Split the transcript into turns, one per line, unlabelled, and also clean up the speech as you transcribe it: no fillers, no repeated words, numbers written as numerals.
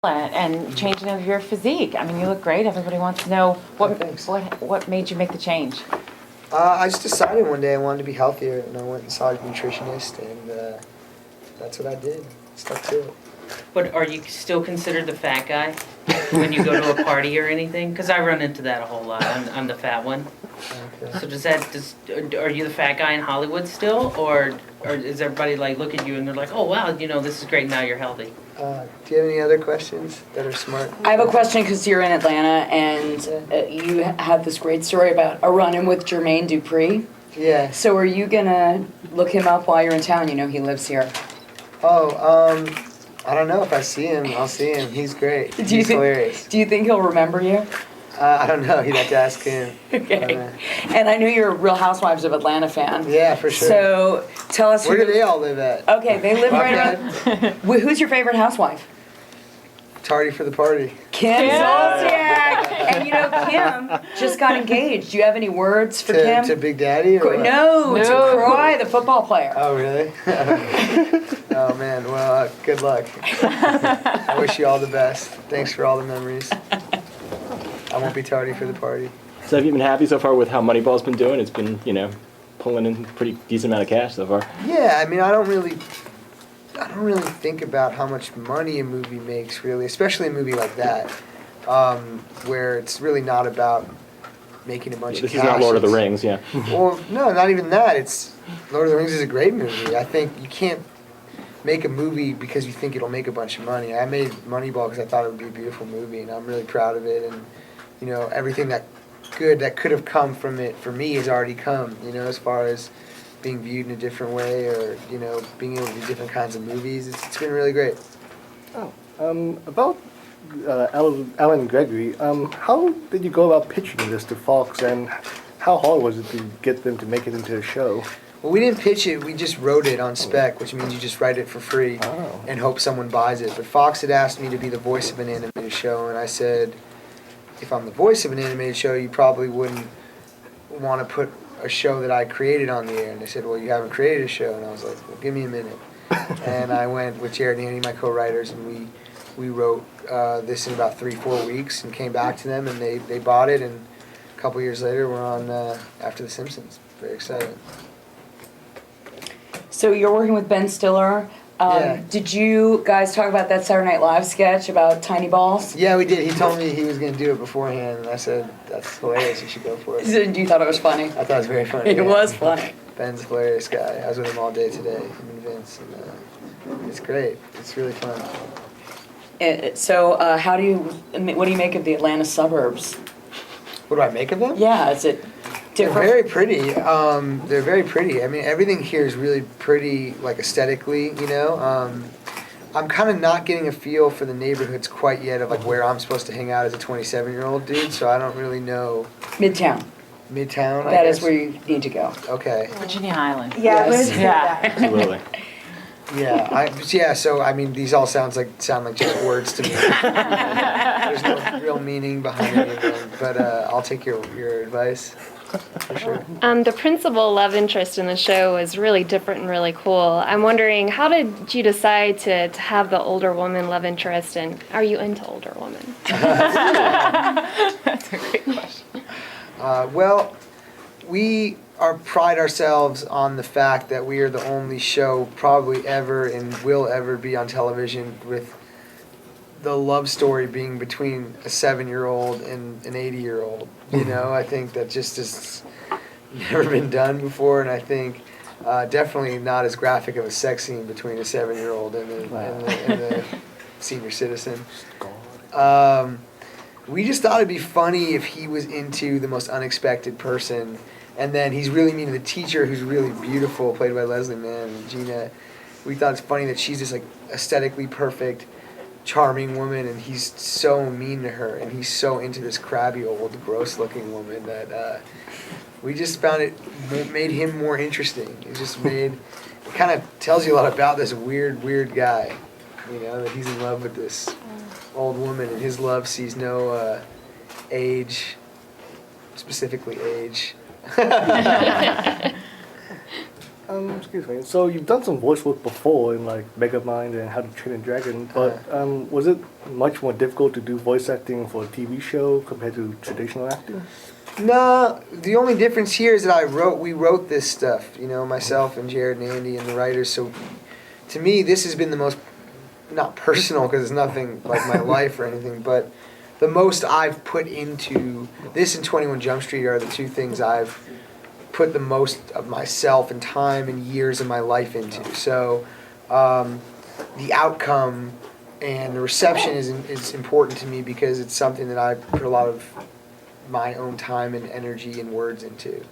and changing of your physique. I mean, you look great. Everybody wants to know what made you make the change.
I just decided one day I wanted to be healthier, and I went and saw a nutritionist, and that's what I did. Stuck to it.
But are you still considered the fat guy when you go to a party or anything? Because I run into that a whole lot. I'm the fat one.
Okay.
So are you the fat guy in Hollywood still, or is everybody like look at you and they're like, oh wow, this is great, now you're healthy?
Do you have any other questions that are smart?
I have a question because you're in Atlanta and you have this great story about a run-in with Jermaine Dupri.
Yeah.
So are you gonna look him up while you're in town? He lives here.
Oh, I don't know. If I see him, I'll see him. He's great. He's hilarious.
Do you think he'll remember you?
I don't know. You'd have to ask him.
Okay. And I know you're a Real Housewives of Atlanta fan.
Yeah, for sure.
So tell us
where do they all live at?
Okay, they live right around. Who's your favorite housewife?
Tardy for the party.
Kim Zolciak. And Kim just got engaged. Do you have any words for Kim?
To Big Daddy? Or
no, to Croy, the football player.
Oh, really? Oh, man. Well, good luck. I wish you all the best. Thanks for all the memories. I won't be tardy for the party.
So have you been happy so far with how Moneyball's been doing? It's been, pulling in a pretty decent amount of cash so far.
Yeah, I mean, I don't really think about how much money a movie makes, really, especially a movie like that, where it's really not about making a bunch of cash.
This is not Lord of the Rings, yeah.
Well, no, not even that. It's Lord of the Rings is a great movie. I think you can't make a movie because you think it'll make a bunch of money. I made Moneyball because I thought it would be a beautiful movie, and I'm really proud of it. And everything that could have come from it for me has already come. As far as being viewed in a different way, or being able to do different kinds of movies. It's been really great.
About Allen Gregory, how did you go about pitching this to Fox, and how hard was it to get them to make it into a show?
Well, we didn't pitch it. We just wrote it on spec, which means you just write it for free and hope someone buys it. But Fox had asked me to be the voice of an animated show, and I said, if I'm the voice of an animated show, you probably wouldn't want to put a show that I created on the air. And they said, well, you haven't created a show. And I was like, well, give me a minute. And I went with Jared and Andy, my co-writers, and we wrote this in about 3-4 weeks and came back to them, and they bought it. And a couple years later, we're on After the Simpsons. Very excited.
So you're working with Ben Stiller.
Yeah.
Did you guys talk about that Saturday Night Live sketch about tiny balls?
Yeah, we did. He told me he was going to do it beforehand, and I said, that's hilarious. You should go for it.
You thought it was funny?
I thought it was very funny.
It was funny.
Ben's a hilarious guy. I was with him all day today, him and Vince, and it's great. It's really fun.
So what do you make of the Atlanta suburbs?
What do I make of them?
Yeah, is it different?
They're very pretty. They're very pretty. I mean, everything here is really pretty, like aesthetically, I'm kind of not getting a feel for the neighborhoods quite yet of like where I'm supposed to hang out as a 27-year-old dude, so I don't really know.
Midtown.
Midtown, I
That
guess.
is where you need to go.
Okay.
Virginia Island.
Yeah,
Yes.
Yeah.
Absolutely.
Yeah, so I mean, these all sound like just words to me. There's no real meaning behind any of them, but I'll take your advice for sure.
The principal love interest in the show was really different and really cool. I'm wondering, how did you decide to have the older woman love interest, and are you into older women?
That's a great question.
Well, we pride ourselves on the fact that we are the only show probably ever and will ever be on television with the love story being between a 7-year-old and an 80-year-old. I think that just has never been done before, and I think definitely not as graphic of a sex scene between a 7-year-old and a senior citizen. We just thought it'd be funny if he was into the most unexpected person, and then he's really mean to the teacher, who's really beautiful, played by Leslie Mann and Gina. We thought it's funny that she's this like aesthetically perfect, charming woman, and he's so mean to her, and he's so into this crabby old, gross-looking woman that we just found it made him more interesting. It kind of tells you a lot about this weird guy, that he's in love with this old woman, and his love sees no age, specifically age.
Excuse me. So you've done some voice work before in like Megamind and How to Train a Dragon, but was it much more difficult to do voice acting for a TV show compared to traditional acting?
No, the only difference here is that we wrote this stuff, you know, myself and Jared and Andy and the writers. So to me, this has been the most, not personal because it's nothing like my life or anything, but the most I've put into this and 21 Jump Street are the two things I've put the most of myself and time and years of my life into. So the outcome and the reception is important to me because it's something that I put a lot of my own time and energy and words into.